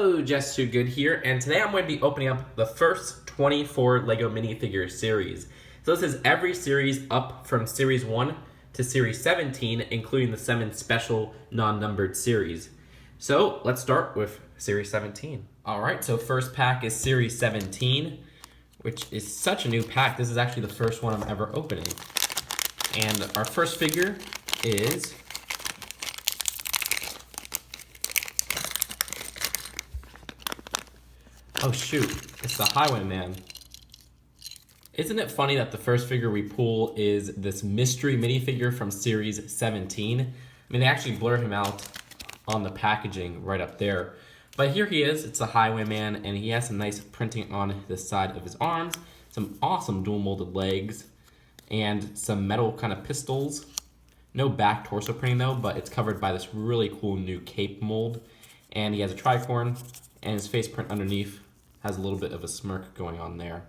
Hello, Just Too Good here, and today I'm going to be opening up the first 24 LEGO Minifigure Series. So this is every series up from Series 1 to Series 17, including the 7 special non-numbered series. So let's start with Series 17. Alright, so first pack is Series 17, which is such a new pack. This is actually the first one I'm ever opening. And our first figure is... oh shoot, it's the Highwayman. Isn't it funny that the first figure we pull is this mystery minifigure from Series 17? I mean, they actually blur him out on the packaging right up there. But here he is, it's the Highwayman, and he has some nice printing on the side of his arms, some awesome dual molded legs, and some metal kind of pistols. No back torso printing though, but it's covered by this really cool new cape mold. And he has a tricorn, and his face print underneath has a little bit of a smirk going on there.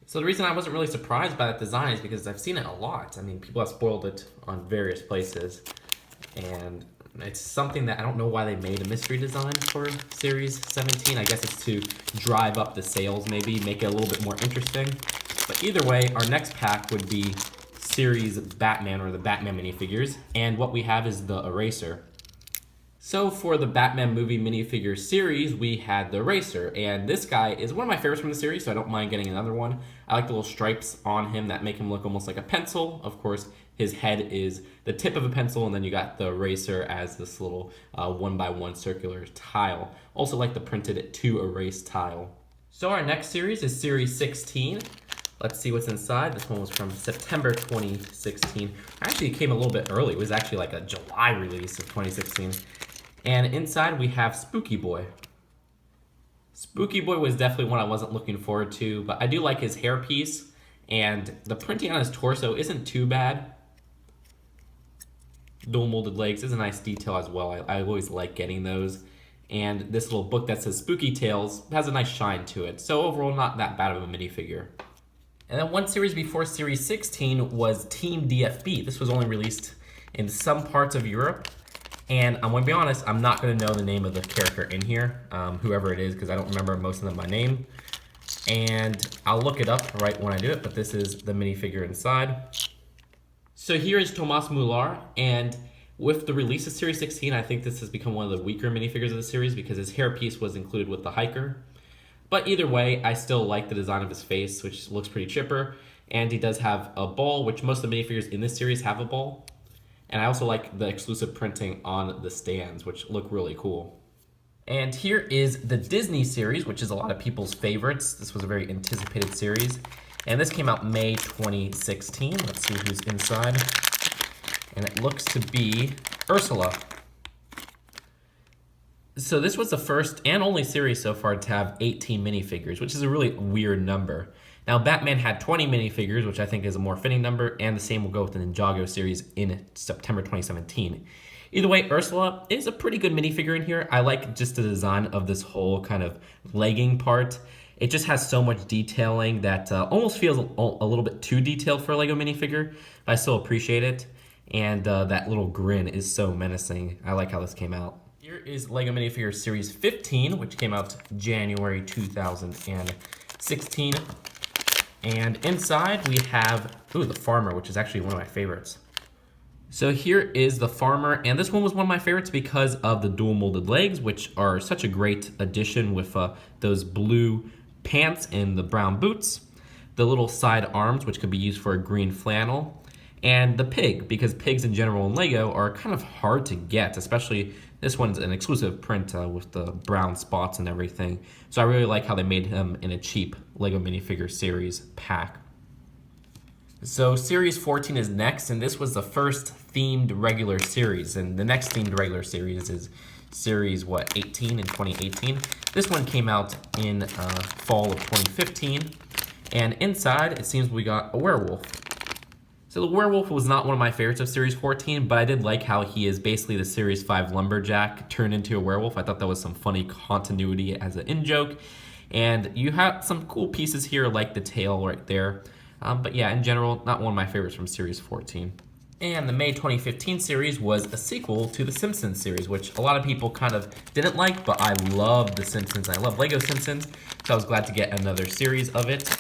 So the reason I wasn't really surprised by that design is because I've seen it a lot. I mean, people have spoiled it on various places. And it's something that I don't know why they made a mystery design for Series 17. I guess it's to drive up the sales maybe, make it a little bit more interesting. But either way, our next pack would be Series Batman, or the Batman minifigures. And what we have is the Eraser. So for the Batman movie minifigure series, we had the Eraser, and this guy is one of my favorites from the series, so I don't mind getting another one. I like the little stripes on him that make him look almost like a pencil. Of course, his head is the tip of a pencil, and then you got the Eraser as this little 1x1 circular tile. Also like the printed to erase tile. So our next series is Series 16. Let's see what's inside. This one was from September 2016. Actually, it came a little bit early. It was actually like a July release of 2016. And inside we have Spooky Boy. Spooky Boy was definitely one I wasn't looking forward to, but I do like his hairpiece, and the printing on his torso isn't too bad. Dual molded legs is a nice detail as well. I always like getting those. And this little book that says Spooky Tales has a nice shine to it. So overall, not that bad of a minifigure. And then one series before Series 16 was Team DFB. This was only released in some parts of Europe. And I'm going to be honest, I'm not going to know the name of the character in here, whoever it is, because I don't remember most of them by name. And I'll look it up right when I do it, but this is the minifigure inside. So here is Thomas Muller, and with the release of Series 16, I think this has become one of the weaker minifigures of the series because his hairpiece was included with the hiker. But either way, I still like the design of his face, which looks pretty chipper. And he does have a ball, which most of the minifigures in this series have a ball. And I also like the exclusive printing on the stands, which look really cool. And here is the Disney series, which is a lot of people's favorites. This was a very anticipated series. And this came out May 2016. Let's see who's inside. And it looks to be Ursula. So this was the first and only series so far to have 18 minifigures, which is a really weird number. Now, Batman had 20 minifigures, which I think is a more fitting number, and the same will go with the Ninjago series in September 2017. Either way, Ursula is a pretty good minifigure in here. I like just the design of this whole kind of legging part. It just has so much detailing that almost feels a little bit too detailed for a LEGO minifigure, but I still appreciate it. And that little grin is so menacing. I like how this came out. Here is LEGO Minifigure Series 15, which came out January 2016. And inside we have, the Farmer, which is actually one of my favorites. So here is the Farmer, and this one was one of my favorites because of the dual molded legs, which are such a great addition with those blue pants and the brown boots, the little side arms, which could be used for a green flannel, and the pig, because pigs in general in LEGO are kind of hard to get, especially this one's an exclusive print with the brown spots and everything. So I really like how they made him in a cheap LEGO Minifigure Series pack. So Series 14 is next, and this was the first themed regular series. And the next themed regular series is Series, 18 in 2018. This one came out in fall of 2015. And inside, it seems we got a werewolf. So the werewolf was not one of my favorites of Series 14, but I did like how he is basically the Series 5 lumberjack turned into a werewolf. I thought that was some funny continuity as an in-joke. And you have some cool pieces here like the tail right there. But yeah, in general, not one of my favorites from Series 14. And the May 2015 series was a sequel to the Simpsons series, which a lot of people kind of didn't like, but I love the Simpsons. I love LEGO Simpsons, so I was glad to get another series of it.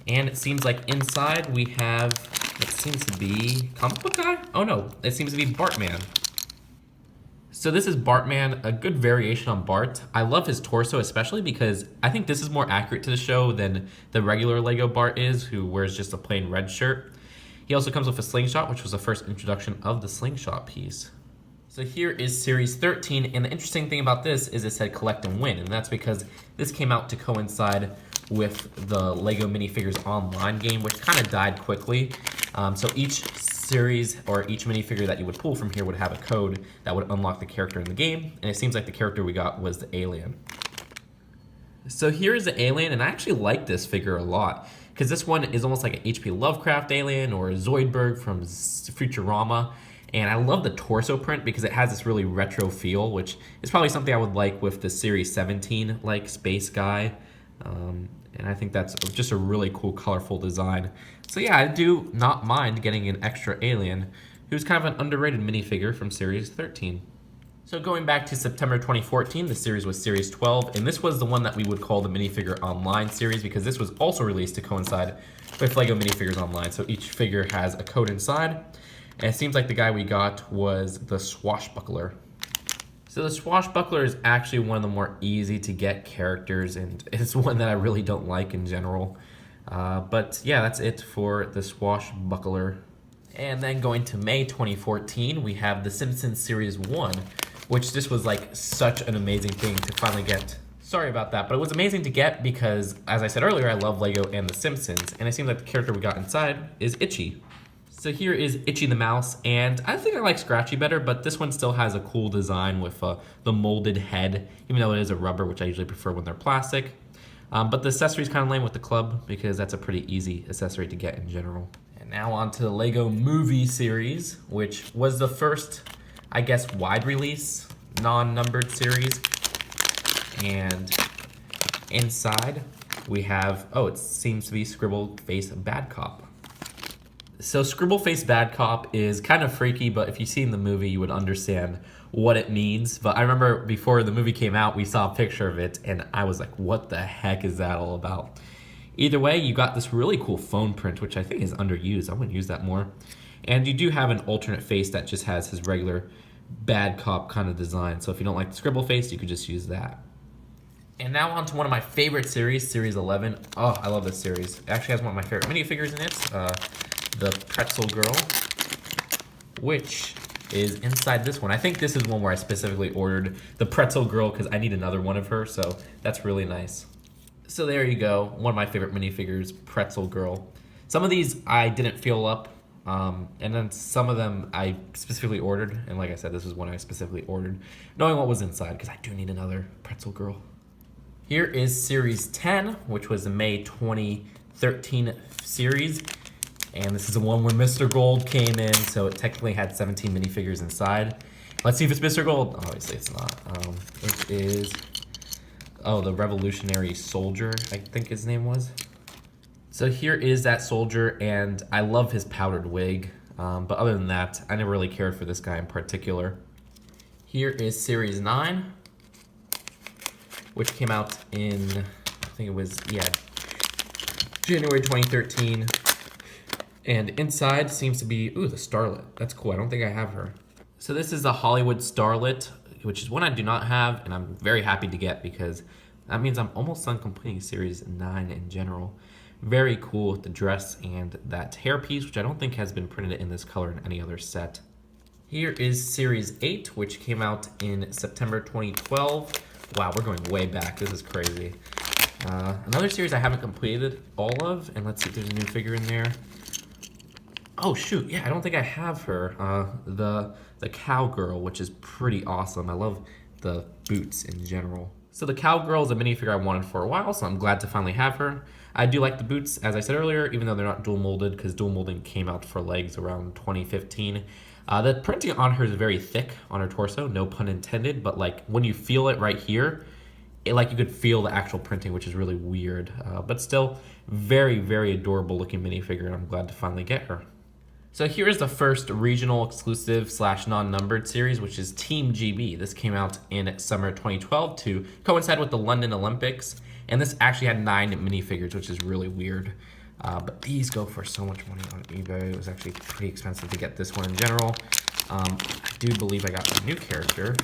And it seems like inside we have, it seems to be comic book guy? Oh no, it seems to be Bartman. So this is Bartman, a good variation on Bart. I love his torso especially because I think this is more accurate to the show than the regular LEGO Bart is, who wears just a plain red shirt. He also comes with a slingshot, which was the first introduction of the slingshot piece. So here is Series 13, and the interesting thing about this is it said collect and win, and that's because this came out to coincide with the LEGO Minifigures Online game, which kind of died quickly. So each series or each minifigure that you would pull from here would have a code that would unlock the character in the game, and it seems like the character we got was the alien. So here is the alien, and I actually like this figure a lot, because this one is almost like an H.P. Lovecraft alien or a Zoidberg from Futurama, and I love the torso print because it has this really retro feel, which is probably something I would like with the Series 17 like space guy. And I think that's just a really cool, colorful design. So yeah, I do not mind getting an extra alien, who's kind of an underrated minifigure from Series 13. So going back to September 2014, the series was Series 12, and this was the one that we would call the Minifigure Online series because this was also released to coincide with LEGO Minifigures Online. So each figure has a code inside, and it seems like the guy we got was the Swashbuckler. So the Swashbuckler is actually one of the more easy to get characters, and it's one that I really don't like in general. But yeah, that's it for the Swashbuckler. And then going to May 2014, we have the Simpsons Series 1, which this was like such an amazing thing to finally get. Sorry about that, but it was amazing to get because, as I said earlier, I love LEGO and the Simpsons, and it seems like the character we got inside is Itchy. So here is Itchy the mouse, and I think I like Scratchy better, but this one still has a cool design with the molded head, even though it is a rubber, which I usually prefer when they're plastic. But the accessory is kind of lame with the club because that's a pretty easy accessory to get in general. And now on to the LEGO Movie Series, which was the first, I guess, wide release, non-numbered series. And inside we have, oh, it seems to be Scribble Face Bad Cop. So Scribble Face Bad Cop is kind of freaky, but if you've seen the movie, you would understand what it means. But I remember before the movie came out, we saw a picture of it, and I was like, what the heck is that all about? Either way, you got this really cool phone print, which I think is underused. I want to use that more. And you do have an alternate face that just has his regular bad cop kind of design. So if you don't like the Scribble Face, you could just use that. And now on to one of my favorite series, Series 11. Oh, I love this series. It actually has one of my favorite minifigures in it. The Pretzel Girl, which is inside this one. I think this is one where I specifically ordered the Pretzel Girl because I need another one of her, so that's really nice. So there you go, one of my favorite minifigures, Pretzel Girl. Some of these I didn't fill up, and then some of them I specifically ordered, and like I said, this was one I specifically ordered, knowing what was inside, because I do need another Pretzel Girl. Here is Series 10, which was the May 2013 series. And this is the one where Mr. Gold came in, so it technically had 17 minifigures inside. Let's see if it's Mr. Gold. Obviously it's not. It is, oh, the Revolutionary Soldier, I think his name was. So here is that soldier, and I love his powdered wig. But other than that, I never really cared for this guy in particular. Here is Series 9, which came out in, I think it was, yeah, January 2013. And inside seems to be, ooh, the Starlet. That's cool. I don't think I have her. So this is the Hollywood Starlet, which is one I do not have, and I'm very happy to get because that means I'm almost done completing Series 9 in general. Very cool with the dress and that hairpiece, which I don't think has been printed in this color in any other set. Here is Series 8, which came out in September 2012. Wow, we're going way back. This is crazy. Another series I haven't completed all of, and let's see if there's a new figure in there. Oh shoot, yeah, I don't think I have her. The cowgirl, which is pretty awesome. I love the boots in general. So the cowgirl is a minifigure I wanted for a while, so I'm glad to finally have her. I do like the boots, as I said earlier, even though they're not dual molded, because dual molding came out for legs around 2015. The printing on her is very thick on her torso, no pun intended, but like when you feel it right here, like you could feel the actual printing, which is really weird, but still very, very adorable looking minifigure, and I'm glad to finally get her. So here is the first regional exclusive / non-numbered series, which is Team GB. This came out in summer 2012 to coincide with the London Olympics. And this actually had 9 minifigures, which is really weird. But these go for so much money on eBay. It was actually pretty expensive to get this one in general. I do believe I got a new character.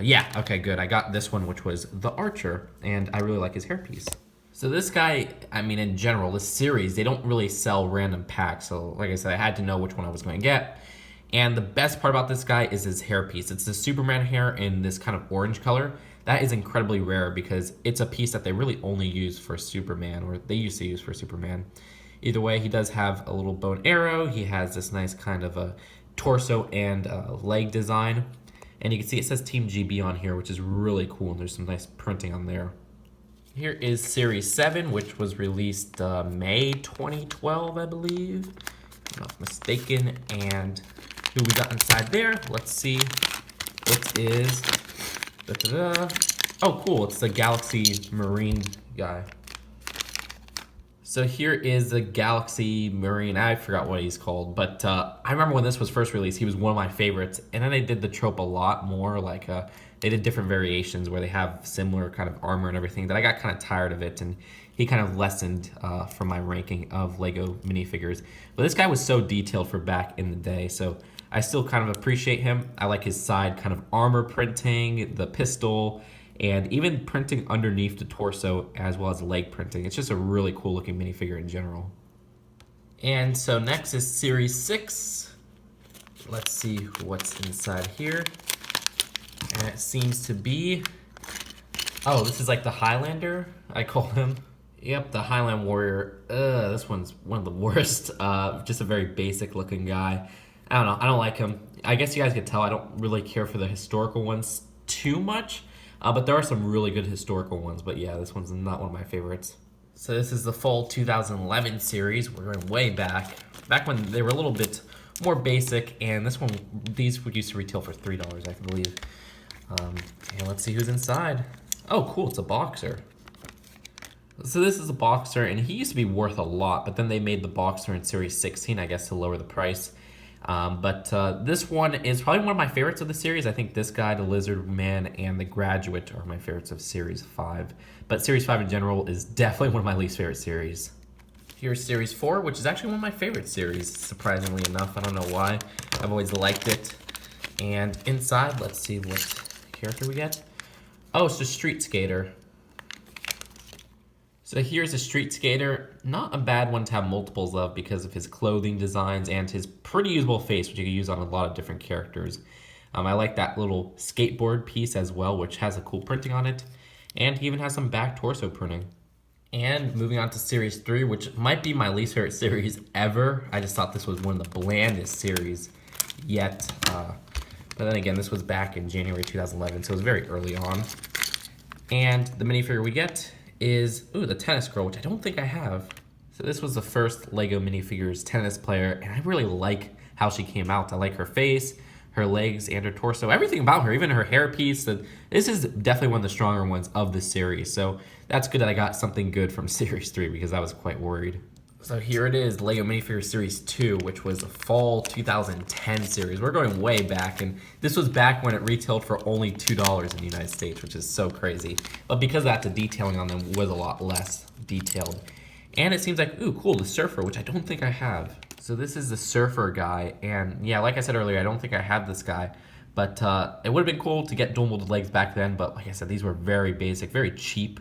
Yeah, okay, good. I got this one, which was the Archer, and I really like his hairpiece. So this guy, I mean, in general, this series, they don't really sell random packs. So like I said, I had to know which one I was going to get. And the best part about this guy is his hairpiece. It's the Superman hair in this kind of orange color. That is incredibly rare because it's a piece that they really only use for Superman, or they used to use for Superman. Either way, he does have a little bow and arrow. He has this nice kind of a torso and leg design. And you can see it says Team GB on here, which is really cool. And there's some nice printing on there. Here is Series 7, which was released May 2012, I believe. If I'm not mistaken. And who we got inside there? Let's see. It is... Oh, cool. It's the Galaxy Marine guy. So here is the Galaxy Marine. I forgot what he's called, but I remember when this was first released, he was one of my favorites. And then they did the trope a lot more, like they did different variations where they have similar kind of armor and everything, that I got kind of tired of it, and he kind of lessened from my ranking of LEGO minifigures. But this guy was so detailed for back in the day, so I still kind of appreciate him. I like his side kind of armor printing, the pistol, and even printing underneath the torso as well as leg printing. It's just a really cool looking minifigure in general. And so next is Series 6. Let's see what's inside here. And it seems to be, oh, this is like the Highlander, I call him. Yep, the Highland warrior. This one's one of the worst. Just a very basic looking guy. I don't know, I don't like him. I guess you guys could tell I don't really care for the historical ones too much. But there are some really good historical ones. But yeah, this one's not one of my favorites. So this is the fall 2011 series. We're going way back when they were a little bit more basic. And this one, these used to retail for $3, I believe. And let's see who's inside. Oh, cool, it's a boxer. So this is a boxer, and he used to be worth a lot, but then they made the boxer in Series 16, I guess, to lower the price. But this one is probably one of my favorites of the series. I think this guy, the Lizard Man, and the Graduate are my favorites of Series 5. But Series 5 in general is definitely one of my least favorite series. Here's Series 4, which is actually one of my favorite series, surprisingly enough. I don't know why. I've always liked it. And inside, let's see what character we get. Oh, it's the Street Skater. So here's a Street Skater, not a bad one to have multiples of because of his clothing designs and his pretty usable face, which you can use on a lot of different characters. I like that little skateboard piece as well, which has a cool printing on it. And he even has some back torso printing. And moving on to Series 3, which might be my least favorite series ever. I just thought this was one of the blandest series yet. But then again, this was back in January 2011, so it was very early on. And the minifigure we get is, ooh, the tennis girl, which I don't think I have. So this was the first LEGO Minifigures tennis player, and I really like how she came out. I like her face, her legs, and her torso. Everything about her, even her hairpiece. This is definitely one of the stronger ones of the series. So that's good that I got something good from Series 3 because I was quite worried. So here it is, LEGO Minifigures Series 2, which was a fall 2010 series. We're going way back, and this was back when it retailed for only $2 in the United States, which is so crazy. But because of that, the detailing on them was a lot less detailed. And it seems like, ooh, cool, the surfer, which I don't think I have. So this is the surfer guy, and yeah, like I said earlier, I don't think I have this guy. But it would have been cool to get dual molded legs back then, but like I said, these were very basic, very cheap.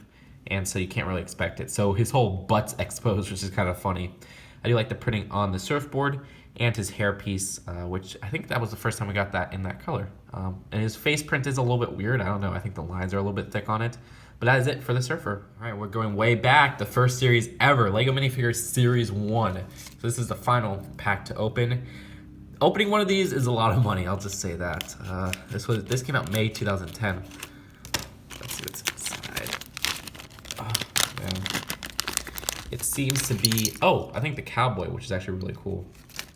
And so you can't really expect it. So his whole butt's exposed, which is kind of funny. I do like the printing on the surfboard and his hairpiece, which I think that was the first time we got that in that color. And his face print is a little bit weird. I don't know. I think the lines are a little bit thick on it. But that is it for the surfer. All right, we're going way back. The first series ever, LEGO Minifigures Series 1. So this is the final pack to open. Opening one of these is a lot of money. I'll just say that. This came out May 2010. Let's see what's inside. Oh, man. It seems to be, oh, I think the cowboy, which is actually really cool.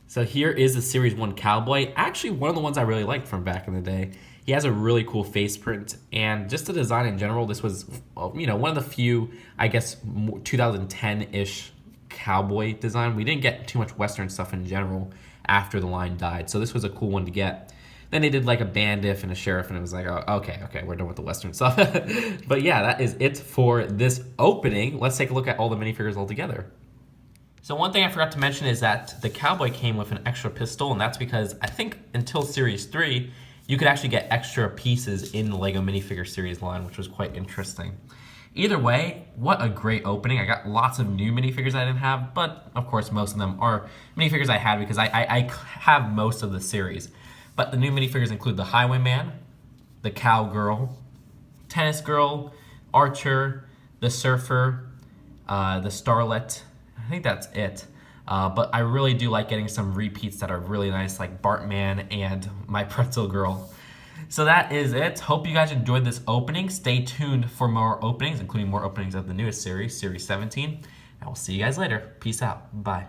So here is the Series 1 cowboy. Actually, one of the ones I really liked from back in the day. He has a really cool face print, and just the design in general, this was, you know, one of the few, I guess, 2010-ish cowboy design. We didn't get too much Western stuff in general after the line died, so this was a cool one to get. Then they did like a bandit and a sheriff, and it was like, oh, okay, we're done with the Western stuff. But yeah, that is it for this opening. Let's take a look at all the minifigures all together. So one thing I forgot to mention is that the cowboy came with an extra pistol, and that's because I think until Series 3, you could actually get extra pieces in the LEGO Minifigure Series line, which was quite interesting. Either way, what a great opening. I got lots of new minifigures I didn't have, but of course most of them are minifigures I had because I have most of the series. But the new minifigures include the Highwayman, the Cowgirl, Tennis Girl, Archer, the Surfer, the Starlet. I think that's it. But I really do like getting some repeats that are really nice, like Bartman and my Pretzel Girl. So that is it. Hope you guys enjoyed this opening. Stay tuned for more openings, including more openings of the newest series, Series 17. And we'll see you guys later. Peace out. Bye.